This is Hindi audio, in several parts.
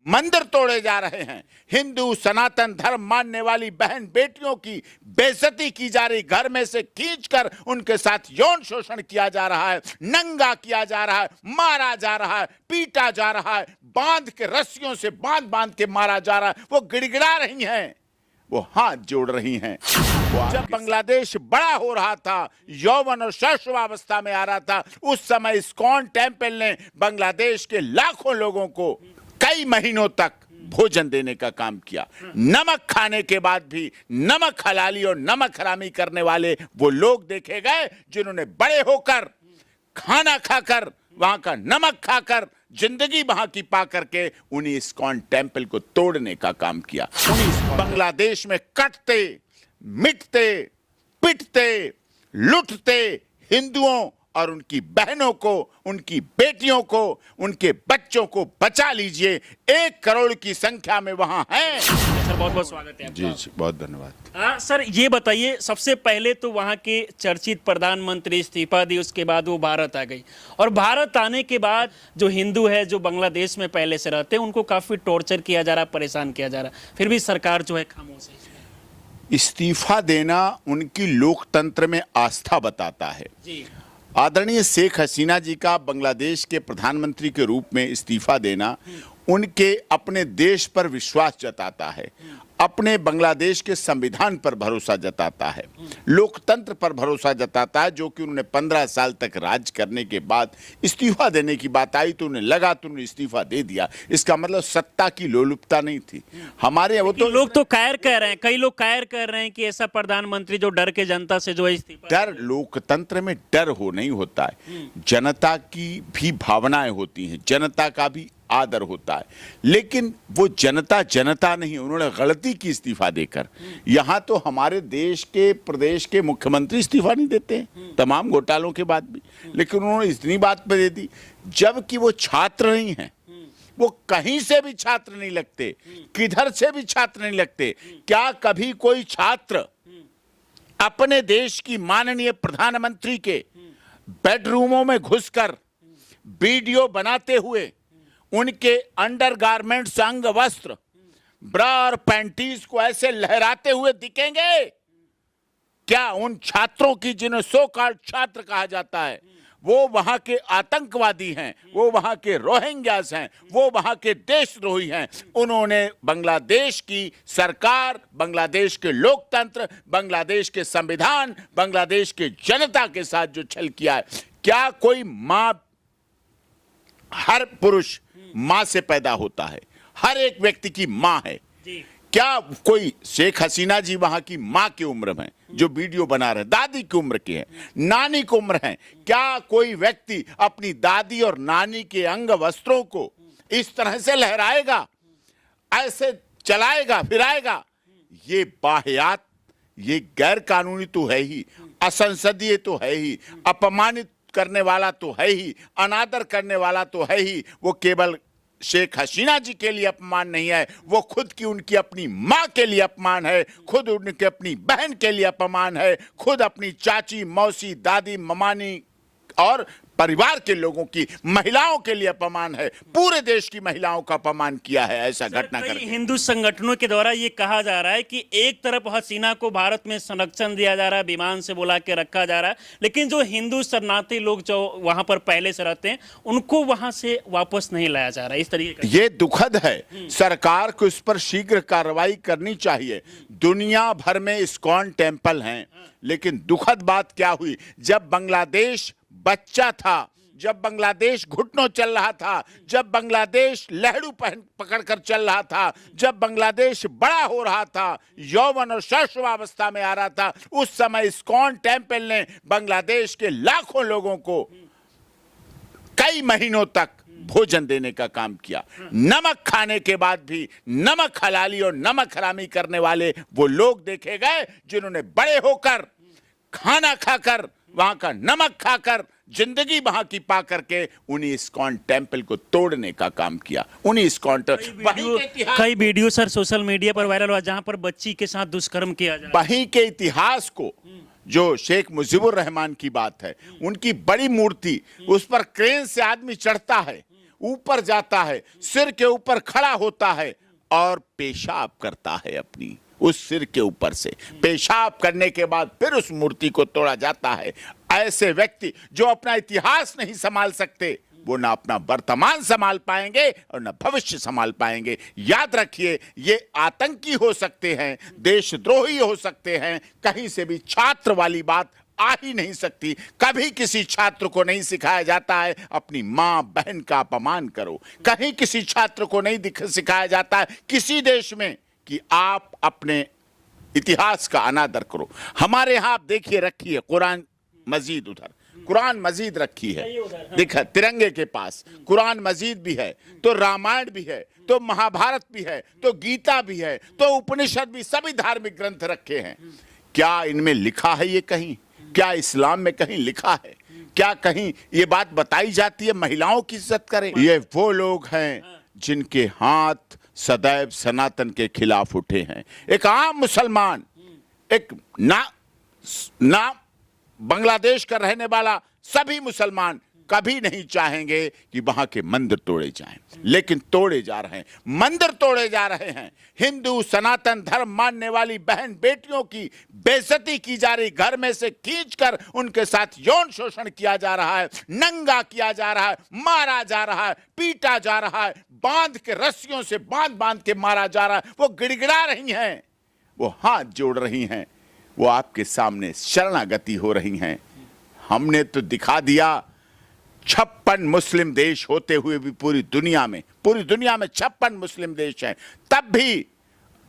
मंदिर तोड़े जा रहे हैं, हिंदू सनातन धर्म मानने वाली बहन बेटियों की बेइज्जती की जा रही, घर में से खींचकर उनके साथ यौन शोषण किया जा रहा है, नंगा किया जा रहा है, मारा जा रहा है, पीटा जा रहा है, बांध के रस्सियों से बांध बांध के मारा जा रहा है। वो गिड़गिड़ा रही हैं, वो हाथ जोड़ रही हैं। जब बांग्लादेश बड़ा हो रहा था, यौवन और शैशवावस्था में आ रहा था, उस समय इस्कॉन टेम्पल ने बांग्लादेश के लाखों लोगों को कई महीनों तक भोजन देने का काम किया। नमक खाने के बाद भी नमक हलाली और नमक हरामी करने वाले वो लोग देखे गए जिन्होंने बड़े होकर खाना खाकर, वहां का नमक खाकर जिंदगी वहां की पा करके उन्हीं इस्कॉन टेम्पल को तोड़ने का काम किया। बांग्लादेश में कटते, मिटते, पिटते, लुटते हिंदुओं और उनकी बहनों को, उनकी बेटियों को, उनके बच्चों को बचा लीजिए। 1 करोड़ की संख्या में वहां हैं। सर बहुत बहुत स्वागत है आपका। जी बहुत धन्यवाद। सर ये बताइए, सबसे पहले तो वहाँ के चर्चित प्रधानमंत्री इस्तीफा दी, उसके बाद वो भारत आ गई, और भारत आने के बाद जो हिंदू है, जो बांग्लादेश में पहले से रहते हैं, उनको काफी टॉर्चर किया जा रहा, परेशान किया जा रहा, फिर भी सरकार जो है खामोश है। इस्तीफा देना उनकी लोकतंत्र में आस्था बताता है। जी। आदरणीय शेख हसीना जी का बांग्लादेश के प्रधानमंत्री के रूप में इस्तीफा देना उनके अपने देश पर विश्वास जताता है, अपने बांग्लादेश के संविधान पर भरोसा जताता है, लोकतंत्र पर भरोसा जताता है, जो कि उन्होंने 15 साल तक राज करने के बाद इस्तीफा देने की बात आई तो उन्हें लगा तो उन्होंने इस्तीफा दे दिया। इसका मतलब सत्ता की लोलुपता नहीं थी हमारे। वो तो लोग तो कायर कह रहे हैं, कई लोग कायर कर रहे हैं कि ऐसा प्रधानमंत्री जो डर के जनता से जो है इस्तीफा। डर, लोकतंत्र में डर हो नहीं होता है, जनता की भी भावनाएं होती हैं, जनता का भी आदर होता है, लेकिन वो जनता जनता नहीं, उन्होंने गलती की इस्तीफा देकर। यहां तो हमारे देश के प्रदेश के मुख्यमंत्री इस्तीफा नहीं देते हैं तमाम घोटालों के बाद भी, लेकिन उन्होंने इतनी बात पे दे दी, जबकि वो छात्र नहीं है, वो कहीं से भी छात्र नहीं लगते, किधर से भी छात्र नहीं लगते। क्या कभी कोई छात्र अपने देश की माननीय प्रधानमंत्री के बेडरूमों में घुसकर वीडियो बनाते हुए उनके अंडरगारमेंट्स, अंग वस्त्र, ब्रा और पैंटीज को ऐसे लहराते हुए दिखेंगे? क्या उन छात्रों की, जिन्हें सो कॉल्ड छात्र कहा जाता है, वो वहां के आतंकवादी हैं, वो वहां के रोहिंग्यास हैं, वो वहां के देशद्रोही हैं? उन्होंने बांग्लादेश की सरकार, बांग्लादेश के लोकतंत्र, बांग्लादेश के संविधान, बांग्लादेश के जनता के साथ जो छल किया है। क्या कोई मां, हर पुरुष मां से पैदा होता है, हर एक व्यक्ति की मां है। क्या कोई, शेख हसीना जी वहां की मां की उम्र में जो वीडियो बना रहे, दादी की उम्र के हैं, नानी की उम्र है, क्या कोई व्यक्ति अपनी दादी और नानी के अंग वस्त्रों को इस तरह से लहराएगा, ऐसे चलाएगा, फिराएगा? ये वाहियात, ये गैर कानूनी तो है ही, असंसदीय तो है ही, अपमानित करने वाला तो है ही, अनादर करने वाला तो है ही। वो केवल शेख हसीना जी के लिए अपमान नहीं है, वो खुद की, उनकी अपनी मां के लिए अपमान है, खुद उनके अपनी बहन के लिए अपमान है, खुद अपनी चाची, मौसी, दादी, ममानी और परिवार के लोगों की, महिलाओं के लिए अपमान है। पूरे देश की महिलाओं का अपमान किया है ऐसा घटना करके। हिंदू संगठनों के द्वारा ये कहा जा रहा है कि एक तरफ हसीना को भारत में संरक्षण दिया जा रहा है, विमान से बुला के रखा जा रहा है, लेकिन जो हिंदू शरणार्थी लोग जो वहां पर पहले से रहते हैं, उनको वहां से वापस नहीं लाया जा रहा है। इस तरीके ये दुखद है। सरकार को इस पर शीघ्र कार्रवाई करनी चाहिए। दुनिया भर में इस्कॉन टेम्पल हैं, लेकिन दुखद बात क्या हुई, जब बांग्लादेश बच्चा था, जब बांग्लादेश घुटनों चल रहा था, जब बांग्लादेश लहड़ू पकड़कर चल रहा था, जब बांग्लादेश बड़ा हो रहा था, यौवन और शैशवावस्था में आ रहा था, उस समय इस्कॉन टेम्पल ने बांग्लादेश के लाखों लोगों को कई महीनों तक भोजन देने का काम किया। नमक खाने के बाद भी नमक हलाली और नमक हरामी करने वाले वो लोग देखे गए जिन्होंने बड़े होकर खाना खाकर, वहां का नमक खाकर जिंदगी वहां की पा करके उन्हीं इस्कॉन टेम्पल को तोड़ने का काम किया। उन्हीं इस्कॉन, कई वीडियो सर सोशल मीडिया पर वायरल हुआ जहां पर बच्ची के साथ दुष्कर्म किया जा रहा है। वहीं के इतिहास को, जो शेख मुजीबुर रहमान की बात है, उनकी बड़ी मूर्ति, उस पर क्रेन से आदमी चढ़ता है, ऊपर जाता है, सिर के ऊपर खड़ा होता है और पेशाब करता है अपनी उस सिर के ऊपर से। पेशाब करने के बाद फिर उस मूर्ति को तोड़ा जाता है। ऐसे व्यक्ति जो अपना इतिहास नहीं संभाल सकते, वो ना अपना वर्तमान संभाल पाएंगे और ना भविष्य संभाल पाएंगे। याद रखिए, ये आतंकी हो सकते हैं, देशद्रोही हो सकते हैं, कहीं से भी छात्र वाली बात आ ही नहीं सकती। कभी किसी छात्र को नहीं सिखाया जाता है अपनी मां बहन का अपमान करो। कहीं किसी छात्र को नहीं सिखाया जाता है किसी देश में कि आप अपने इतिहास का अनादर करो। हमारे यहां आप देखिए, रखिए कुरान मजीद, उधर कुरान मजीद रखी है, देखा तिरंगे के पास कुरान मजीद भी है, तो रामायण भी है, तो महाभारत भी है, तो गीता भी है, तो उपनिषद भी, सभी धार्मिक ग्रंथ रखे हैं। क्या इनमें लिखा है ये कहीं? क्या इस्लाम में कहीं लिखा है? क्या कहीं ये बात बताई जाती है महिलाओं की इज्जत करें? ये वो लोग हैं जिनके हाथ सदैव सनातन के खिलाफ उठे हैं। एक आम मुसलमान, एक ना बांग्लादेश का रहने वाला, सभी मुसलमान कभी नहीं चाहेंगे कि वहां के मंदिर तोड़े जाएं, लेकिन तोड़े जा रहे हैं, मंदिर तोड़े जा रहे हैं। हिंदू सनातन धर्म मानने वाली बहन बेटियों की बेइज्जती की जा रही, घर में से खींचकर उनके साथ यौन शोषण किया जा रहा है, नंगा किया जा रहा है, मारा जा रहा है, पीटा जा रहा है, बांध के रस्सियों से बांध बांध के मारा जा रहा है। वो गिड़गिड़ा रही हैं, वो हाथ जोड़ रही हैं, वो आपके सामने शरणागति हो रही हैं। हमने तो दिखा दिया 56 मुस्लिम देश होते हुए भी पूरी दुनिया में 56 मुस्लिम देश हैं, तब भी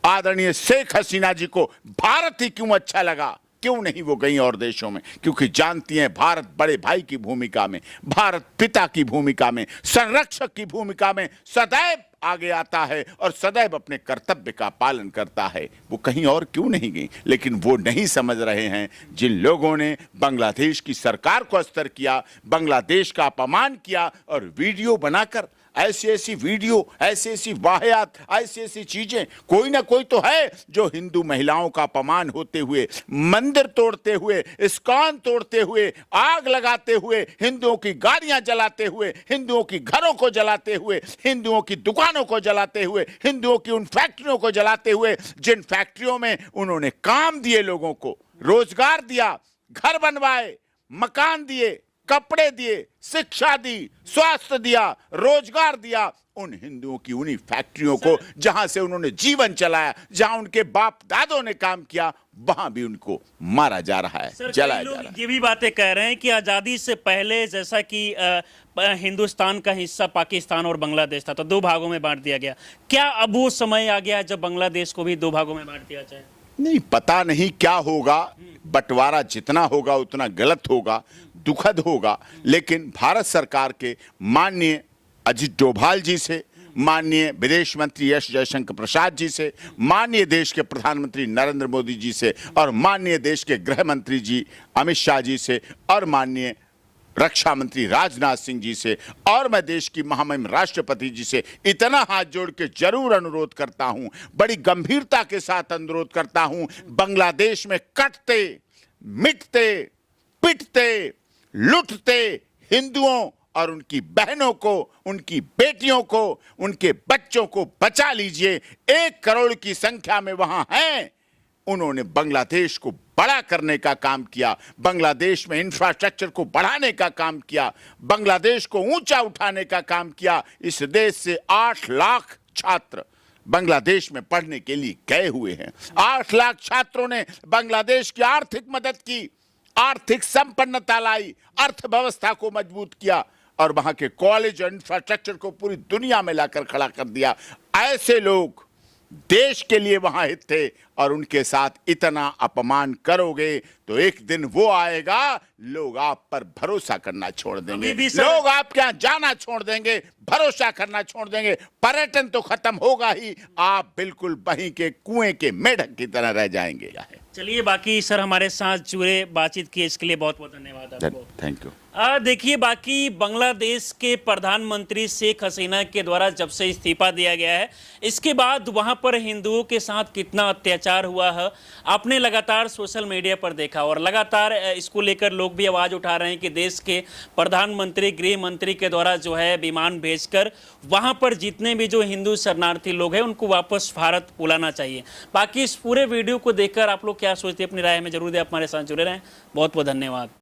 आदरणीय शेख हसीना जी को भारत ही क्यों अच्छा लगा? क्यों नहीं वो गई और देशों में? क्योंकि जानती हैं भारत बड़े भाई की भूमिका में, भारत पिता की भूमिका में, संरक्षक की भूमिका में सदैव आगे आता है और सदैव अपने कर्तव्य का पालन करता है। वो कहीं और क्यों नहीं गई? लेकिन वो नहीं समझ रहे हैं जिन लोगों ने बांग्लादेश की सरकार को अस्तर किया, बांग्लादेश का अपमान किया और वीडियो बनाकर ऐसी वीडियो, ऐसी वाहियात, ऐसी चीजें, कोई ना कोई तो है जो हिंदू महिलाओं का अपमान होते हुए, मंदिर तोड़ते हुए, इस्कॉन तोड़ते हुए, आग लगाते हुए, हिंदुओं की गाड़ियां जलाते हुए, हिंदुओं की घरों को जलाते हुए, हिंदुओं की दुकानों को जलाते हुए, हिंदुओं की उन फैक्ट्रियों को जलाते हुए जिन फैक्ट्रियों में उन्होंने काम दिए, लोगों को रोजगार दिया, घर बनवाए, मकान दिए, कपड़े दिए, शिक्षा दी, स्वास्थ्य दिया, रोजगार दिया, उन हिंदुओं की उन्हीं फैक्ट्रियों को जहां से उन्होंने जीवन चलाया, जहां उनके बाप दादों ने काम किया, वहां भी उनको मारा जा रहा है, जलाया जा रहा है। ये भी बातें कह रहे हैं कि आजादी से पहले जैसा कि हिंदुस्तान का हिस्सा पाकिस्तान और बांग्लादेश था, तो दो भागों में बांट दिया गया। क्या अब वो समय आ गया जब बांग्लादेश को भी दो भागों में बांट दिया जाए? नहीं, पता नहीं क्या होगा। बंटवारा जितना होगा उतना गलत होगा, दुखद होगा। लेकिन भारत सरकार के माननीय अजित डोभाल जी से, माननीय विदेश मंत्री एस जयशंकर प्रसाद जी से, माननीय देश के प्रधानमंत्री नरेंद्र मोदी जी से, और माननीय देश के गृह मंत्री जी अमित शाह जी से, और माननीय रक्षा मंत्री राजनाथ सिंह जी से, और मैं देश की महामहिम राष्ट्रपति जी से इतना हाथ जोड़ के जरूर अनुरोध करता हूं, बड़ी गंभीरता के साथ अनुरोध करता हूं, बांग्लादेश में कटते, मिटते, पिटते, लुटते हिंदुओं और उनकी बहनों को, उनकी बेटियों को, उनके बच्चों को बचा लीजिए। 1 करोड़ की संख्या में वहां हैं। उन्होंने बांग्लादेश को बड़ा करने का काम किया, बांग्लादेश में इंफ्रास्ट्रक्चर को बढ़ाने का काम किया, बांग्लादेश को ऊंचा उठाने का काम किया। इस देश से 8 लाख छात्र बांग्लादेश में पढ़ने के लिए गए हुए हैं। 8 लाख छात्रों ने बांग्लादेश की आर्थिक मदद की, आर्थिक संपन्नता लाई, अर्थव्यवस्था को मजबूत किया और वहां के कॉलेज और इंफ्रास्ट्रक्चर को पूरी दुनिया में लाकर खड़ा कर दिया। ऐसे लोग देश के लिए वहां हित थे और उनके साथ इतना अपमान करोगे तो एक दिन वो आएगा, लोग आप पर भरोसा करना छोड़ देंगे, लोग आपके यहां जाना छोड़ देंगे, भरोसा करना छोड़ देंगे। पर्यटन तो खत्म होगा ही, आप बिल्कुल वहीं के कुएं के मेढक की तरह रह जाएंगे। चलिए, बाकी सर हमारे साथ जुड़े, बातचीत की, इसके लिए बहुत बहुत धन्यवाद आपको। Thank you. देखिए, बाकी बांग्लादेश के प्रधानमंत्री शेख हसीना के द्वारा जब से इस्तीफा दिया गया है, इसके बाद वहां पर हिंदुओं के साथ कितना अत्याचार हुआ है आपने लगातार सोशल मीडिया पर देखा, और लगातार इसको लेकर लोग भी आवाज़ उठा रहे हैं कि देश के प्रधानमंत्री, गृह मंत्री के द्वारा जो है विमान भेजकर वहां पर जितने भी जो हिंदू शरणार्थी लोग हैं उनको वापस भारत बुलाना चाहिए। बाकी इस पूरे वीडियो को देखकर आप लोग क्या सोचते हैं, अपनी राय में जरूर दें। हमारे साथ जुड़े रहें। बहुत बहुत धन्यवाद।